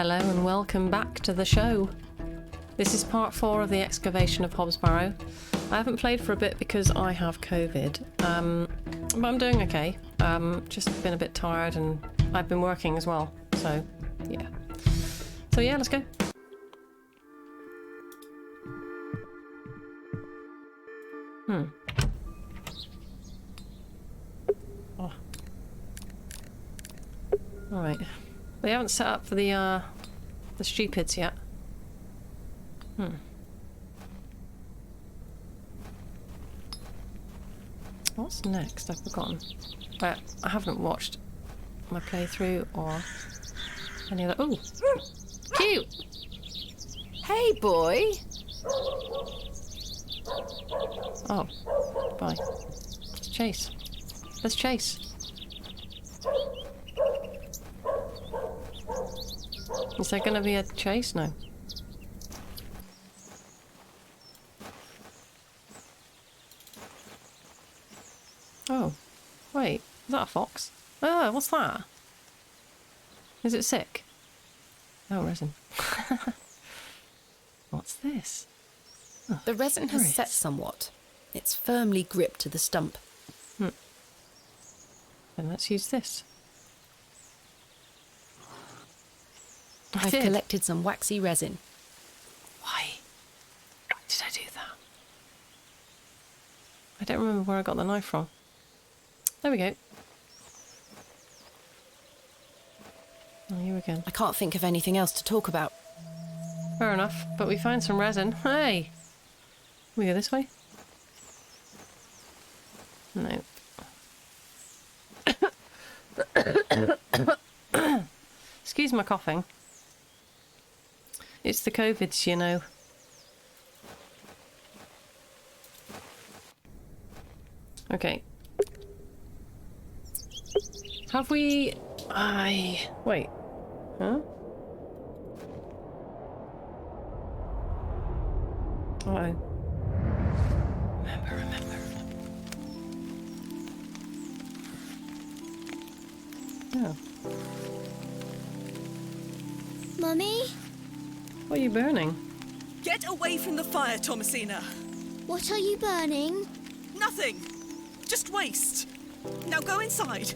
Hello and welcome back to the show. This is part 4 of the excavation of Hobs Barrow. I haven't played for a bit because I have COVID, but I'm doing okay. Just been a bit tired and I've been working as well, so yeah. So yeah, let's go. Oh. Alright. They haven't set up for the stupids yet. What's next? I've forgotten. But I haven't watched my playthrough or any other. Oh, cute! Hey, boy. Oh, bye. Let's chase. Let's chase. Is there going to be a chase? No. Oh, wait. Is that a fox? Oh, what's that? Is it sick? Oh, resin. What's this? Oh, The resin has set somewhat. It's firmly gripped to the stump. Then let's use this. I've collected some waxy resin. Why did I do that? I don't remember where I got the knife from. There we go. Oh, you again. I can't think of anything else to talk about. Fair enough, but we found some resin. Hey! Can we go this way? No. Excuse my coughing. It's the COVIDs, you know. Okay. Have we... Wait. Huh? Uh-oh. Remember. Oh. Mummy? What are you burning? Get away from the fire, Thomasina. What are you burning? Nothing. Just waste. Now go inside.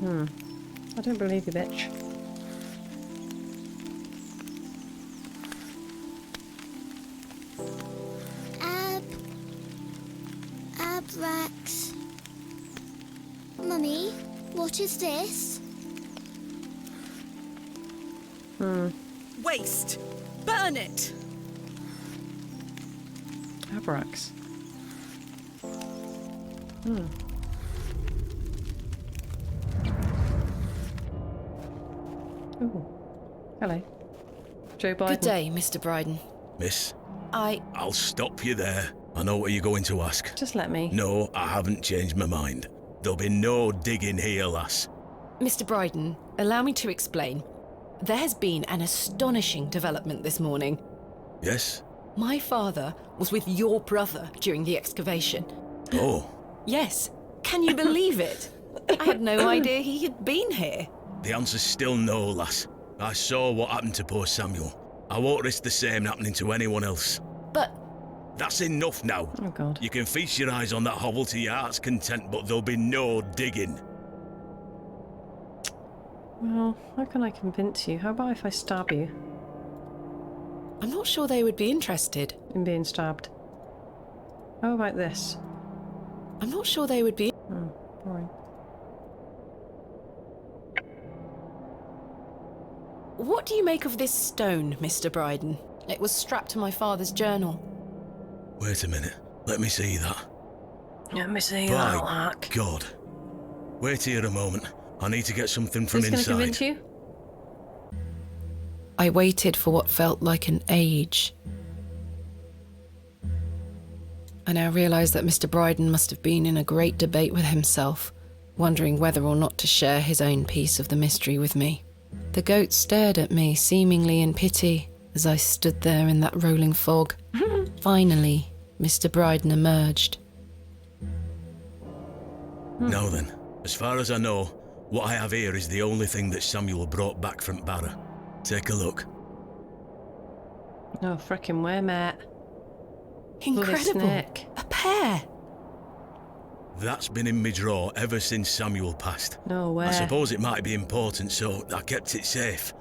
I don't believe you, bitch. Abrax. Mummy, what is this? Waste. Burn it. Abrax. Ooh. Hello. Joe Biden. Good day, Mr. Bryden. Miss, I... I'll stop you there. I know what you're going to ask. Just let me. No, I haven't changed my mind. There'll be no digging here, lass. Mr. Bryden, allow me to explain. There has been an astonishing development this morning. Yes? My father was with your brother during the excavation. Oh, Yes. Can you believe it? I had no idea he had been here. the answer's still no, lass. I saw what happened to poor Samuel. I won't risk the same happening to anyone else. But That's enough now. Oh, God. You can feast your eyes on that hovel to your heart's content, but there'll be no digging. Well, how can I convince you? How about if I stab you I'm not sure they would be interested. in being stabbed? How about this? I'm not sure they would be... Oh, boring. What do you make of this stone, Mr. Bryden? It was strapped to my father's journal. Wait a minute. Let me see that. Let me see By that, Lark. God. Wait here a moment. I need to get something from Who's going to inside. convince you? I waited for what felt like an age. I now realise that Mr. Bryden must have been in a great debate with himself, wondering whether or not to share his own piece of the mystery with me. The goat stared at me, seemingly in pity, as I stood there in that rolling fog. Finally, Mr. Bryden emerged. Now then, as far as I know, What I have here is the only thing that Samuel brought back from Barrow. Take a look. Oh, frickin' way, mate. Incredible. Snake. A pair. That's been in my drawer ever since Samuel passed. No way. I suppose it might be important, so I kept it safe.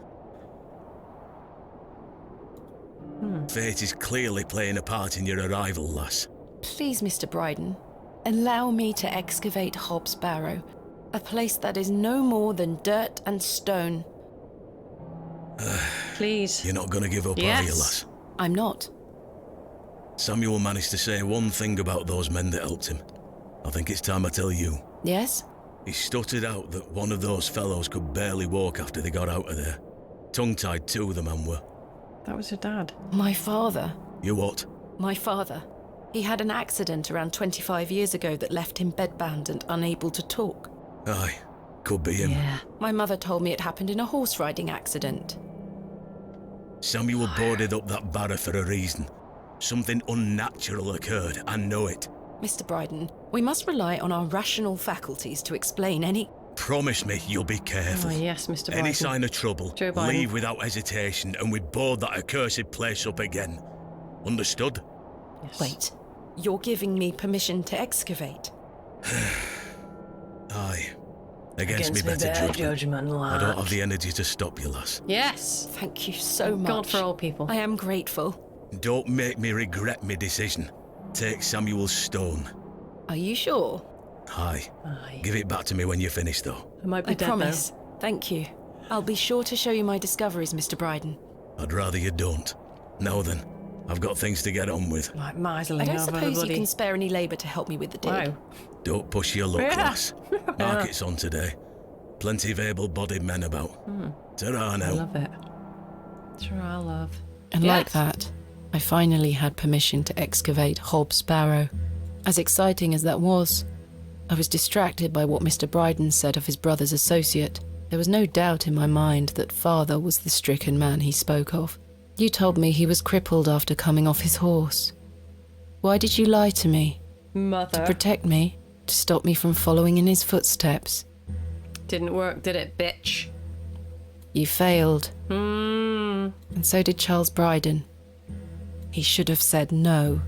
Fate is clearly playing a part in your arrival, lass. Please, Mr. Bryden, allow me to excavate Hobs Barrow, a place that is no more than dirt and stone. Please. You're not gonna give up, are you, Yes. lass? I'm not. Samuel managed to say one thing about those men that helped him. I think it's time I tell you. Yes? He stuttered out that one of those fellows could barely walk after they got out of there. Tongue-tied too, the man were. That was your dad. My father. You what? My father. He had an accident around 25 years ago that left him bedbound and unable to talk. Aye, could be him. Yeah. My mother told me it happened in a horse riding accident. Samuel boarded up that barrow for a reason. Something unnatural occurred, I know it. Mr. Bryden, we must rely on our rational faculties to explain any... Promise me you'll be careful. Oh, yes, Mr. Biden. Any sign of trouble, Joe Biden. leave without hesitation and we board that accursed place up again. Understood? Yes. Wait, you're giving me permission to excavate? Aye. Against me better judgment. I don't have the energy to stop you, lass. Yes. Thank you so much. God for all people. I am grateful. Don't make me regret my decision. Take Samuel's stone. Are you sure? Aye. Aye. Give it back to me when you're finished, though. I might be I dead promise. now. Thank you. I'll be sure to show you my discoveries, Mr. Bryden. I'd rather you don't. Now then, I've got things to get on with. Like miserly I don't over suppose the you can spare any labour to help me with the dig. Wow. Don't push your luck, Yeah. lass. Market's on today. Plenty of able-bodied men about. Ta-ra I now. love it. Sure, I love. And like that, I finally had permission to excavate Hobs Barrow. As exciting as that was, I was distracted by what Mr. Bryden said of his brother's associate. There was no doubt in my mind that father was the stricken man he spoke of. You told me he was crippled after coming off his horse. Why did you lie to me? Mother. To protect me? To stop me from following in his footsteps? Didn't work, did it, bitch? You failed. Hmm. And so did Charles Bryden. He should have said no.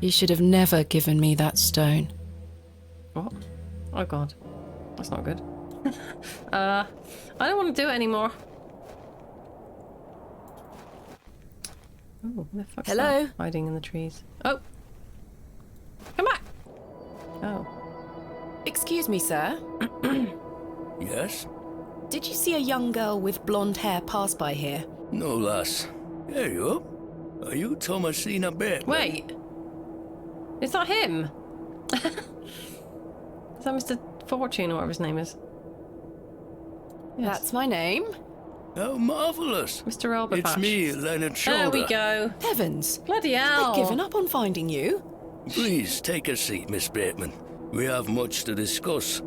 You should have never given me that stone. What? Oh, God. That's not good. I don't want to do it anymore. Oh, where the fuck's Hello? that? Hiding in the trees. Oh! Come back! Oh. Excuse me, sir. Yes? Did you see a young girl with blonde hair pass by here? No, lass. There you are. Are you Thomasina Bateman? Wait! Is that him? Is that Mr. Fortune or whatever his name is? Yes. That's my name. How marvellous. Mr. Elberfast. It's me, Leonard Shoulder. There we go. Heavens! Bloody hell. I'd given up on finding you. Please take a seat, Miss Bateman. We have much to discuss.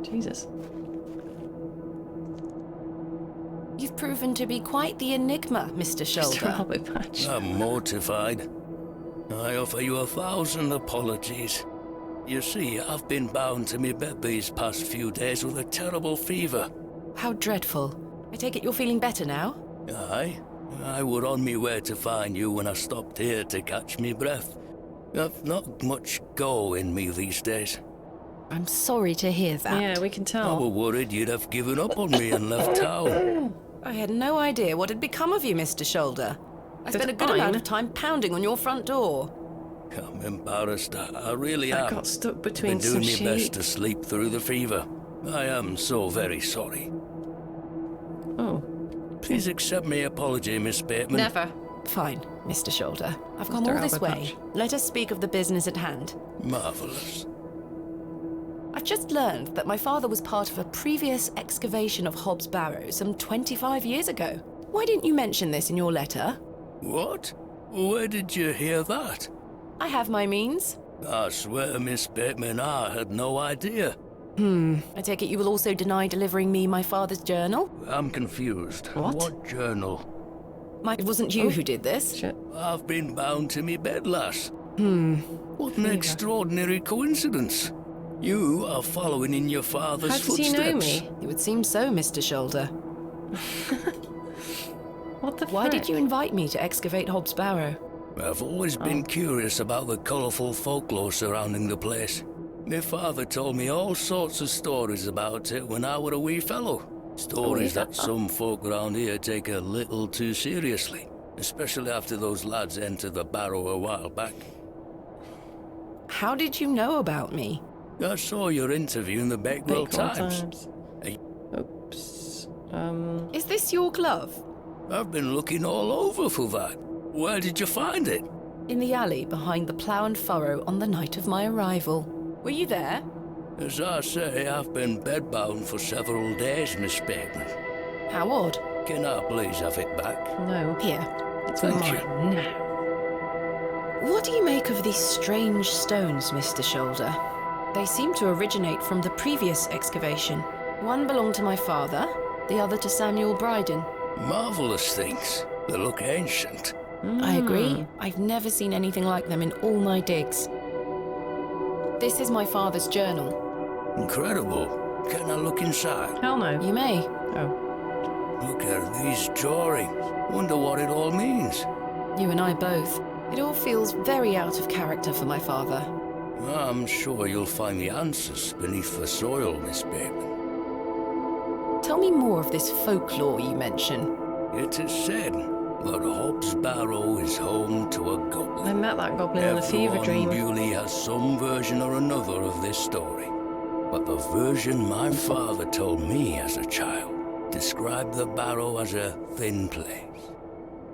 Jesus. You've proven to be quite the enigma, Mr. Mr. Shoulder. Elberfast. I'm mortified. I offer you 1,000 apologies. You see, I've been bound to me bed these past few days with a terrible fever. How dreadful. I take it you're feeling better now? Aye, I were on me way to find you when I stopped here to catch me breath. I've not much go in me these days. I'm sorry to hear that. Yeah, we can I tell. were worried you'd have given up on me and left town. I had no idea what had become of you, Mr. Shoulder. I spent a good Fine. amount of time pounding on your front door. I'm embarrassed, I really I am. got stuck I've between been doing some my best sheep. to sleep through the fever. I am so very sorry. Oh, Please accept my apology, Miss Bateman. never. Fine, Mr. Shoulder. I've come Mr. all this Albert way. Let us speak of the business at hand. Marvellous. I've just learned that my father was part of a previous excavation of Hobs Barrow some 25 years ago. Why didn't you mention this in your letter? What? Where did you hear that? I have my means. I swear, Miss Bateman, I had no idea. I take it you will also deny delivering me my father's journal? I'm confused. What? journal? It wasn't you who did this. Shit. I've been bound to me bed, lass. What an extraordinary coincidence. You are following in your father's How does footsteps. he know me? It would seem so, Mr. Shoulder. What the Why did you invite me to excavate Hobs Barrow? I've always been curious about the colourful folklore surrounding the place. My father told me all sorts of stories about it when I were a wee fellow. Stories that some folk around here take a little too seriously, especially after those lads entered the Barrow a while back. How did you know about me? I saw your interview in the Bakewell Times. Hey. Oops. Is this your glove? I've been looking all over for that. Where did you find it? In the alley behind the plough and furrow on the night of my arrival. Were you there? As I say, I've been bedbound for several days, Miss Bateman. How odd. Can I please have it back? No. Here. It's Thank mine you. now. What do you make of these strange stones, Mr. Shoulder? They seem to originate from the previous excavation. One belonged to my father, the other to Samuel Bryden. Marvelous things. They look ancient. I agree. I've never seen anything like them in all my digs. This is my father's journal. Incredible. Can I look inside? Hell no. You may. Oh. Look at these drawings. Wonder what it all means. You and I both. It all feels very out of character for my father. I'm sure you'll find the answers beneath the soil, Miss Bateman. Tell me more of this folklore you mention. It is said that Hobs Barrow is home to a goblin. I met that goblin in a fever Everyone in dream. Bewley has some version or another of this story. But the version my father told me as a child described the Barrow as a thin place.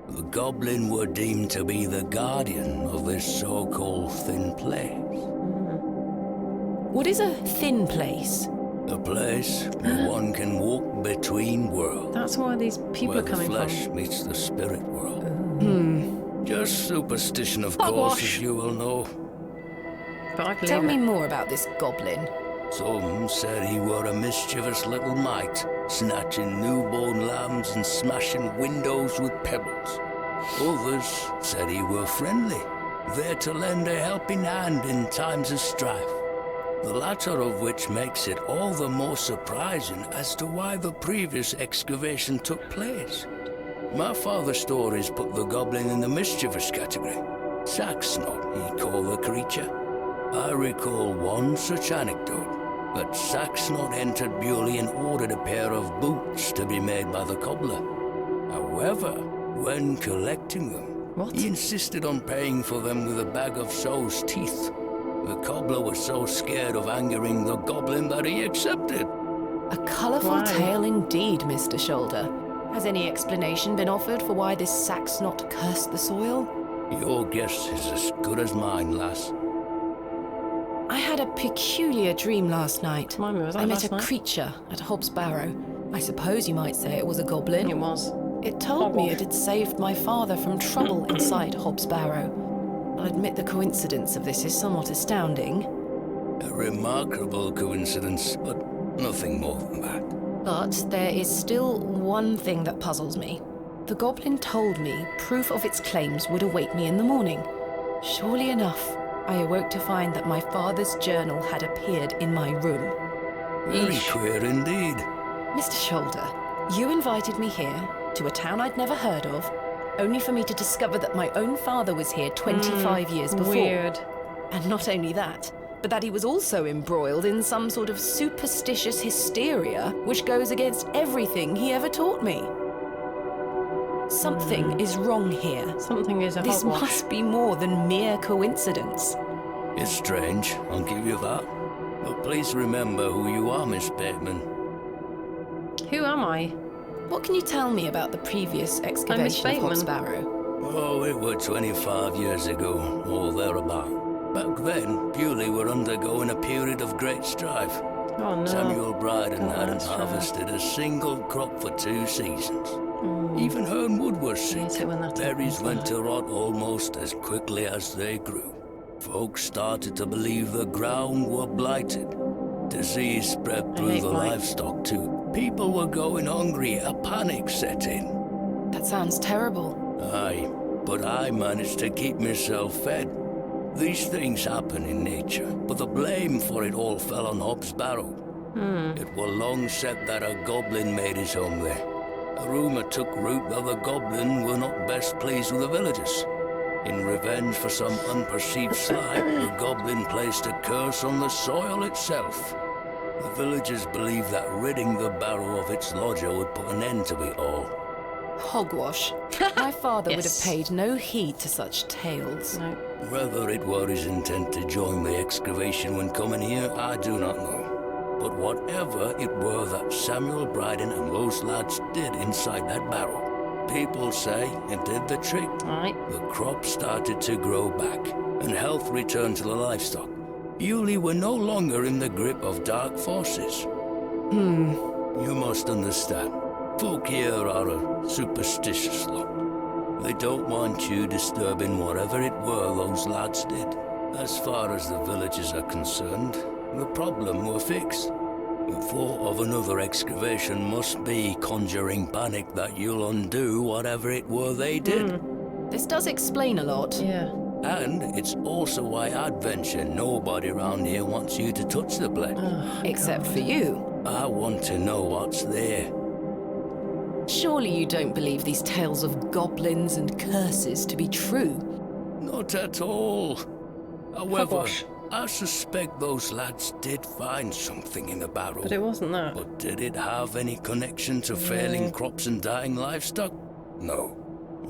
The goblin were deemed to be the guardian of this so-called thin place. What is a thin place? A place where one can walk between worlds. That's where these people Where are the coming flesh from. meets the spirit world. Just superstition, of course, Hogwash. as you will know. But I believe Tell me it. more about this goblin. Some said he were a mischievous little mite, snatching newborn lambs and smashing windows with pebbles. Others said he were friendly, there to lend a helping hand in times of strife. The latter of which makes it all the more surprising as to why the previous excavation took place. My father's stories put the goblin in the mischievous category. Saxnot, he called the creature. I recall one such anecdote, that Saxnot entered Bewley and ordered a pair of boots to be made by the cobbler. However, when collecting them, What? he insisted on paying for them with a bag of sow's teeth. The cobbler was so scared of angering the goblin that he accepted. A colourful Why? tale indeed, Mr. Shoulder. Has any explanation been offered for why this Saxnot cursed the soil? Your guess is as good as mine, lass. I had a peculiar dream last night. Remind me, was that I met last a night? creature at Hobs Barrow. I suppose you might say it was a goblin. It was. It told me it had saved my father from trouble inside Hobs Barrow. I'll admit the coincidence of this is somewhat astounding, A remarkable coincidence, but nothing more than that. but there is still one thing that puzzles me. The goblin told me proof of its claims would await me in the morning. Surely enough, I awoke to find that my father's journal had appeared in my room. Very Yeesh. queer indeed. Mr. Shoulder, you invited me here, to a town I'd never heard of, only for me to discover that my own father was here 25 years before. Weird. And not only that, but that he was also embroiled in some sort of superstitious hysteria which goes against everything he ever taught me. Something is wrong here. Something is a This hogwash. must be more than mere coincidence. It's strange, I'll give you that. But please remember who you are, Miss Bateman. Who am I? What can you tell me about the previous excavation of Hobs Bateman. Barrow? Oh, it were 25 years ago, or thereabout. Back then, Bewley were undergoing a period of great strife. Oh no. Samuel Bryden Oh, hadn't that's right. harvested a single crop for 2 seasons. Even Hernwood was sick. Hate it when that Berries happens, went to rot almost as quickly as they grew. Folks started to believe the ground were blighted. Disease spread through hate the blight. livestock too. People were going hungry, a panic set in. That sounds terrible. Aye, but I managed to keep myself fed. These things happen in nature, but the blame for it all fell on Hobs Barrow. It was long said that a goblin made his home there. A rumour took root that the goblin were not best pleased with the villagers. In revenge for some unperceived slight, the goblin placed a curse on the soil itself. The villagers believed that ridding the Barrow of its lodger would put an end to it all. Hogwash. My father would have Yes. paid no heed to such tales. No. Whether it were his intent to join the excavation when coming here, I do not know. But whatever it were that Samuel Bryden and those lads did inside that barrow, people say it did the trick. Right. The crops started to grow back, and health returned to the livestock. Bewley were no longer in the grip of dark forces. You must understand, folk here are a superstitious lot. They don't want you disturbing whatever it were those lads did. As far as the villages are concerned, the problem were fixed. The thought of another excavation must be conjuring panic that you'll undo whatever it were they did. This does explain a lot. Yeah. And it's also why I'd venture nobody around here wants you to touch the place. Except for you. I want to know what's there. Surely you don't believe these tales of goblins and curses to be true. Not at all. However, Hogwash. I suspect those lads did find something in the barrow. But it wasn't that. But did it have any connection to failing crops and dying livestock? No.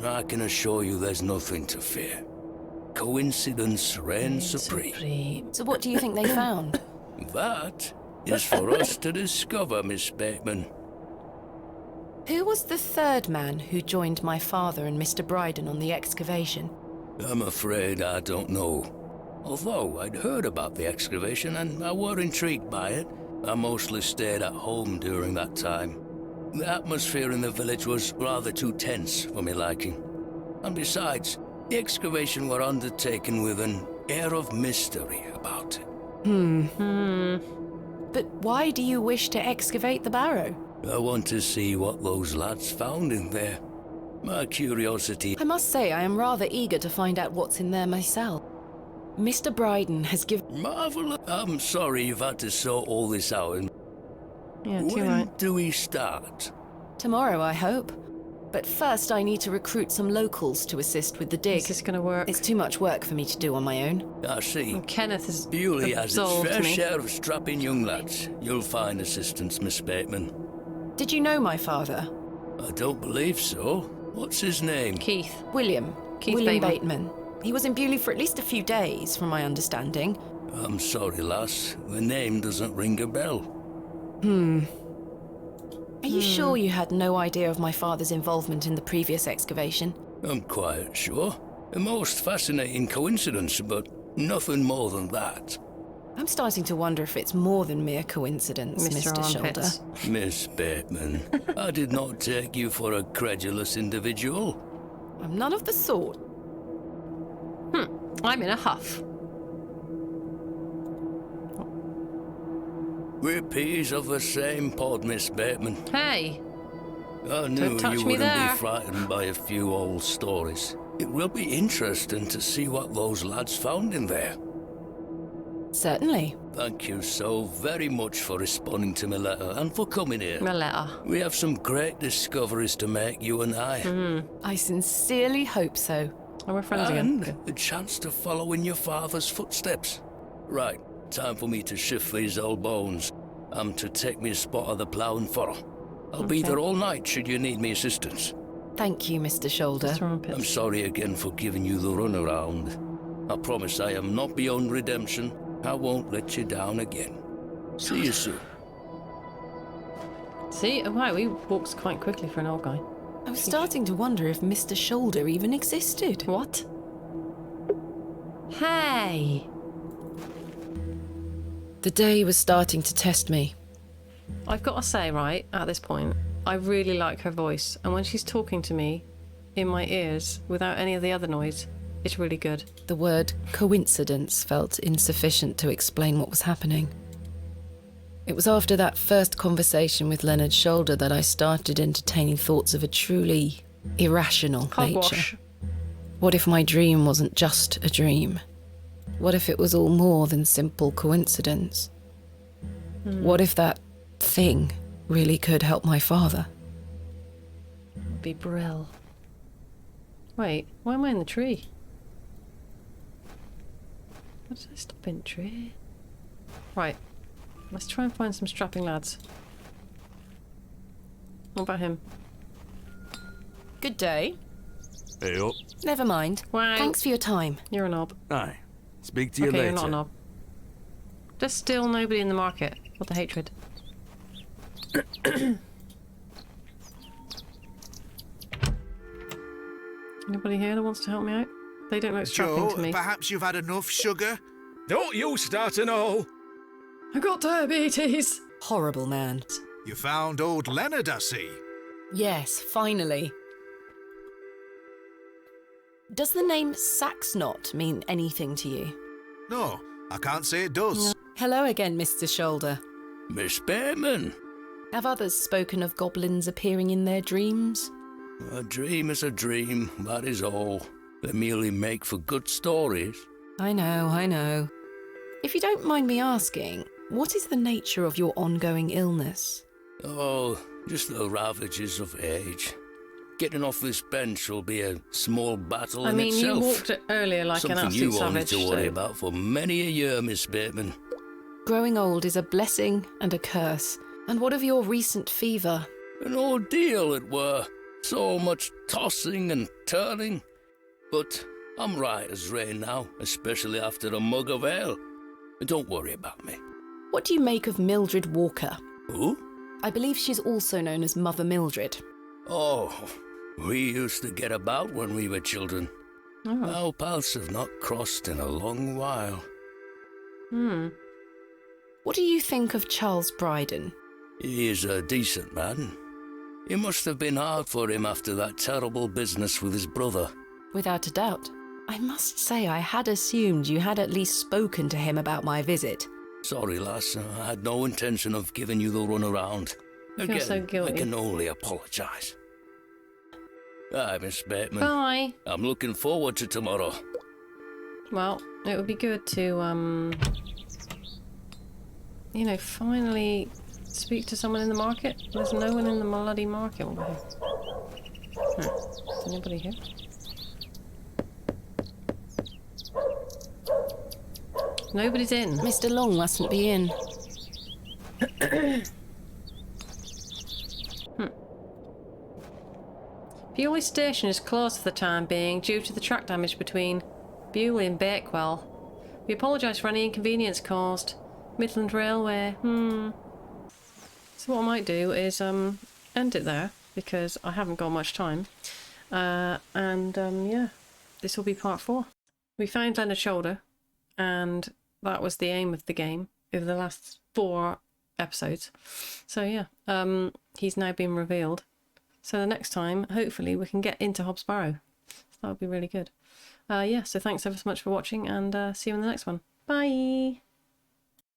I can assure you there's nothing to fear. Coincidence reigns supreme. So what do you think they found? That is for us to discover, Miss Bateman. Who was the third man who joined my father and Mr. Bryden on the excavation? I'm afraid I don't know. Although I'd heard about the excavation and I were intrigued by it, I mostly stayed at home during that time. The atmosphere in the village was rather too tense for me liking. And besides, the excavation were undertaken with an air of mystery about it. But why do you wish to excavate the barrow? I want to see what those lads found in there. My curiosity... I must say I am rather eager to find out what's in there myself. Mr. Bryden has given... Marvelous. I'm sorry you've had to sort all this out. Yeah, too When right. do we start? Tomorrow, I hope. But first I need to recruit some locals to assist with the dig. Is this going to work? It's too much work for me to do on my own. I see. Kenneth has Bewley has its absolved fair me. share of strapping young lads. You'll find assistance, Miss Bateman. Did you know my father? I don't believe so. What's his name? Keith. William. Keith William Bateman. Bateman. He was in Bewley for at least a few days, from my understanding. I'm sorry, lass. The name doesn't ring a bell. Are you sure you had no idea of my father's involvement in the previous excavation? I'm quite sure. A most fascinating coincidence, but nothing more than that. I'm starting to wonder if it's more than mere coincidence, Mr. Mr. Shoulder. Armpits. Miss Bateman, I did not take you for a credulous individual. I'm none of the sort. I'm in a huff. We're peas of the same pod, Miss Bateman. Hey, I knew touch you me wouldn't there. be frightened by a few old stories. It will be interesting to see what those lads found in there. Certainly. Thank you so very much for responding to my letter and for coming here. my letter. We have some great discoveries to make, you and I. I sincerely hope so. Oh, we're friends And again. a chance to follow in your father's footsteps. Right, time for me to shift these old bones. I'm to take me a spot of the plough and furrow. I'll be Okay. there all night should you need me assistance. Thank you, Mr. Shoulder. Mr. Armpits. I'm sorry again for giving you the runaround. I promise I am not beyond redemption. I won't let you down again. See you soon. See, oh, wow, he walks quite quickly for an old guy. I was starting to wonder if Mr. Shoulder even existed. What? Hey! The day was starting to test me. I've got to say, right, at this point, I really like her voice. And when she's talking to me in my ears without any of the other noise, it's really good. The word coincidence felt insufficient to explain what was happening. It was after that first conversation with Leonard Shoulder that I started entertaining thoughts of a truly irrational nature. Hogwash. What if my dream wasn't just a dream? What if it was all more than simple coincidence? What if that thing really could help my father? Would be Brill. Wait, why am I in the tree? What did I stop in the tree? Right, let's try and find some strapping lads. What about him? Good day. Hey up. Never mind. Wow. Thanks for your time. You're a knob. Aye. Speak to you Okay, later. you're not a knob. There's still nobody in the market. What the hatred. Anybody here that wants to help me out? They don't look strapping Joe, to me. perhaps you've had enough sugar? Don't you start an all. I got diabetes. Horrible man. You found old Leonard, I see. Yes, finally. Does the name Saxnot mean anything to you? No, I can't say it does. Hello again, Mr. Shoulder. Miss Bateman. Have others spoken of goblins appearing in their dreams? A dream is a dream, that is all. They merely make for good stories. I know. If you don't mind me asking, what is the nature of your ongoing illness? Oh, just the ravages of age. Getting off this bench will be a small battle I in mean, itself. you walked it earlier like an Something absolute you won't need savage. to worry So. about for many a year, Miss Bateman. Growing old is a blessing and a curse. And what of your recent fever? An ordeal it were. So much tossing and turning. But I'm right as rain now, especially after a mug of ale. Don't worry about me. What do you make of Mildred Walker? Who? I believe she's also known as Mother Mildred. Oh, we used to get about when we were children. Oh. Our paths have not crossed in a long while. What do you think of Charles Bryden? He is a decent man. It must have been hard for him after that terrible business with his brother. Without a doubt. I must say I had assumed you had at least spoken to him about my visit. Sorry, lass, I had no intention of giving you the runaround. feel so guilty. I can only apologise. Aye, Miss Bateman. Bye. I'm looking forward to tomorrow. Well, it would be good to, you know, finally speak to someone in the market. There's no one in the bloody market over here. Is anybody here? Nobody's in. Mr. Long mustn't be in. Bewley station is closed for the time being due to the track damage between Bewley and Bakewell. We apologise for any inconvenience caused. Midland Railway. So what I might do is end it there because I haven't got much time. Yeah, this will be part 4. We found Leonard Shoulder, and that was the aim of the game over the last 4 episodes. So yeah, he's now been revealed. So the next time, hopefully, we can get into Hobs Barrow. That would be really good. Yeah, so thanks ever so much for watching, and see you in the next one. Bye!